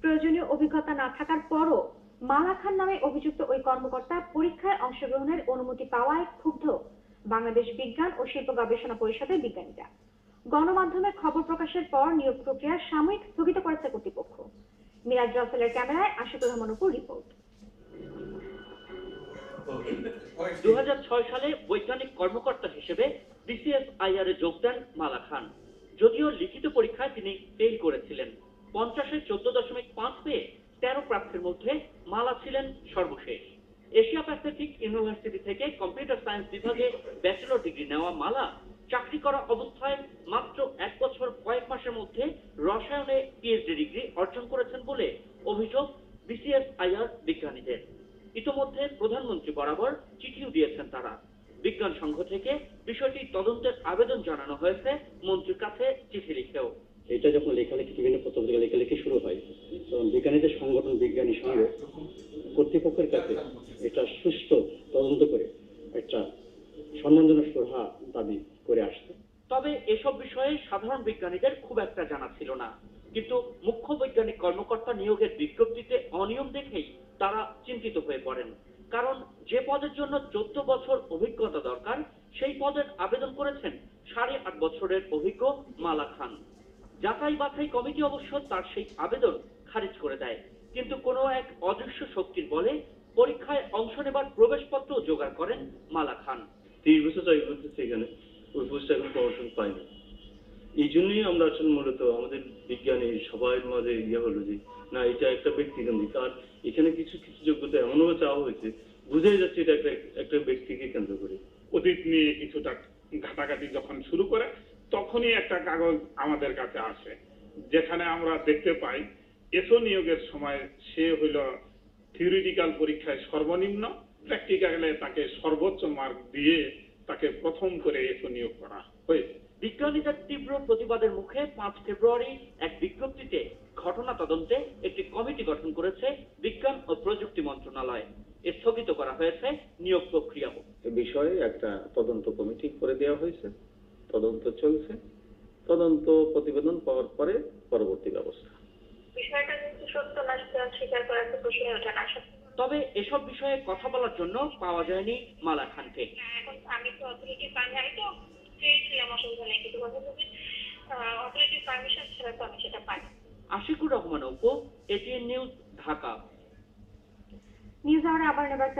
প্রয়োজনীয় অভিজ্ঞতা না থাকার পরও মালা খান নামে অভিযুক্ত ওই কর্মকর্তা পরীক্ষায় অংশগ্রহণের অনুমতি পাওয়ায় ক্ষুব্ধ বাংলাদেশ বিজ্ঞান ও শিল্প গবেষণা পরিষদের বিজ্ঞানীরা। গণমাধ্যমে খবর প্রকাশের পর নিয়োগ প্রক্রিয়া সাময়িক স্থগিত করেছে কর্তৃপক্ষ। মিরাজ রাসেলের ক্যামেরায় আশিকুর রহমানের উপর রিপোর্ট। 2006 সালে বৈজ্ঞানিক কর্মকর্তা হিসেবে বিসিএসআইআর এ যোগ দেন মালা খান। যদিও লিখিত পরীক্ষায় তিনি ফেল করেছিলেন। 50-এ 14.5 পেয়ে 13 প্রার্থীর মধ্যে মালা ছিলেন সর্বশেষ। এশিয়া প্যাসিফিক ইউনিভার্সিটি থেকে কম্পিউটার সায়েন্স বিভাগে ব্যাচেলর ডিগ্রি নেওয়া মালা চাকরি করা অবস্থায় মাত্র 1 বছর কয়েক মাসের মধ্যে রসায়নে পিএইচডি ডিগ্রি অর্জন করেছেন বলে অভিযোগ বিসিএসআইআর বিজ্ঞানীদের। ইতোমধ্যে প্রধানমন্ত্রী বরাবর চিঠিও দিয়েছেন তারা। বিজ্ঞান সংঘ থেকে বিষয়টি তদন্তের আবেদন জানানো হয়েছে মন্ত্রীর কাছে চিঠি লিখেও। এটা যখন লেখালেখি বিভিন্ন পত্রিকা লেখালেখি শুরু হয় তখন বিজ্ঞানীদের সংগঠন বিজ্ঞানী সংঘ কর্তৃপক্ষের কাছে এটা সুষ্ঠু তদন্ত করে একটা সম্মানজনক সুরাহা দাবি করে আসছে। তবে এসব বিষয়ে সাধারণ বিজ্ঞানীদের খুব একটা জানা ছিল না। কিন্তু মুখ্য বৈজ্ঞানিক কর্মকর্তা নিয়োগের বিজ্ঞপ্তিতে অনিয়ম দেখেই তারা চিন্তিত হয়ে পড়েন। কারণ যে পদের জন্য 14 বছর অভিজ্ঞতা দরকার সেই পদের আবেদন করেছেন 8.5 বছরের অভিজ্ঞ মালা খান। যাচাই বাছাই কমিটি অবশ্য তার সেই আবেদন খারিজ করে দেয়। কিন্তু কোনো এক অদৃশ্য শক্তির বলে পরীক্ষায় অংশ নেবার প্রবেশপত্র জোগাড় করেন মালা খান। 30 বছর চাকরি করতেছে এখানে, ওই পোস্টে এখন প্রমোশন পাইনি। এই জন্যই আমরা আসলে মূলত আমাদের বিজ্ঞানী সবার মাঝে হলো যে না, এটা একটা ব্যক্তিকেন্দ্রিক। আর এখানে কিছু কিছু যোগ্যতা এমনভাবে চাওয়া হয়েছে, বুঝাই যাচ্ছে এটা একটা ব্যক্তিকে কেন্দ্র করে। অতীত নিয়ে কিছুটা ঘাটাঘাটি যখন শুরু করে তখনই একটা কাগজ আমাদের কাছে আসে, যেখানে আমরা দেখতে পাই এসও নিয়োগের সময় সে হইল থিওরিটিক্যাল পরীক্ষায় সর্বনিম্ন, প্র্যাকটিক্যালে তাকে সর্বোচ্চ মার্ক দিয়ে তাকে প্রথম করে এসও নিয়োগ করা হয়েছে। বিজ্ঞানীদের তীব্র প্রতিবাদের মুখে 5 ফেব্রুয়ারি এক বিজ্ঞপ্তিতে ঘটনা তদন্তে একটি কমিটি গঠন করেছে বিজ্ঞান ও প্রযুক্তি মন্ত্রণালয়। স্থগিত করা হয়েছে নিয়োগ প্রক্রিয়াও। এ বিষয়ে একটা তদন্ত কমিটি করে দেওয়া হয়েছে, তদন্ত চলছে। তদন্ত প্রতিবেদন পাওয়ার পরে পরবর্তী ব্যবস্থা। বিষয়টা কিন্তু সত্য না স্বীকার করার তো প্রশ্নই ওঠে না। তবে এসব বিষয়ে কথা বলার জন্য পাওয়া যায়নি মালা খানকে। এখন আমি তো অথরিটি পাই, আমি তো চেয়েছিলাম, অসুবিধা নেই, কিন্তু কথা হচ্ছে অথরিটির পারমিশন ছাড়া তো আমি সেটা পাই। Ashikur Rahman Apu, ATN news, Dhaka. News আওয়ারে আবার নেবার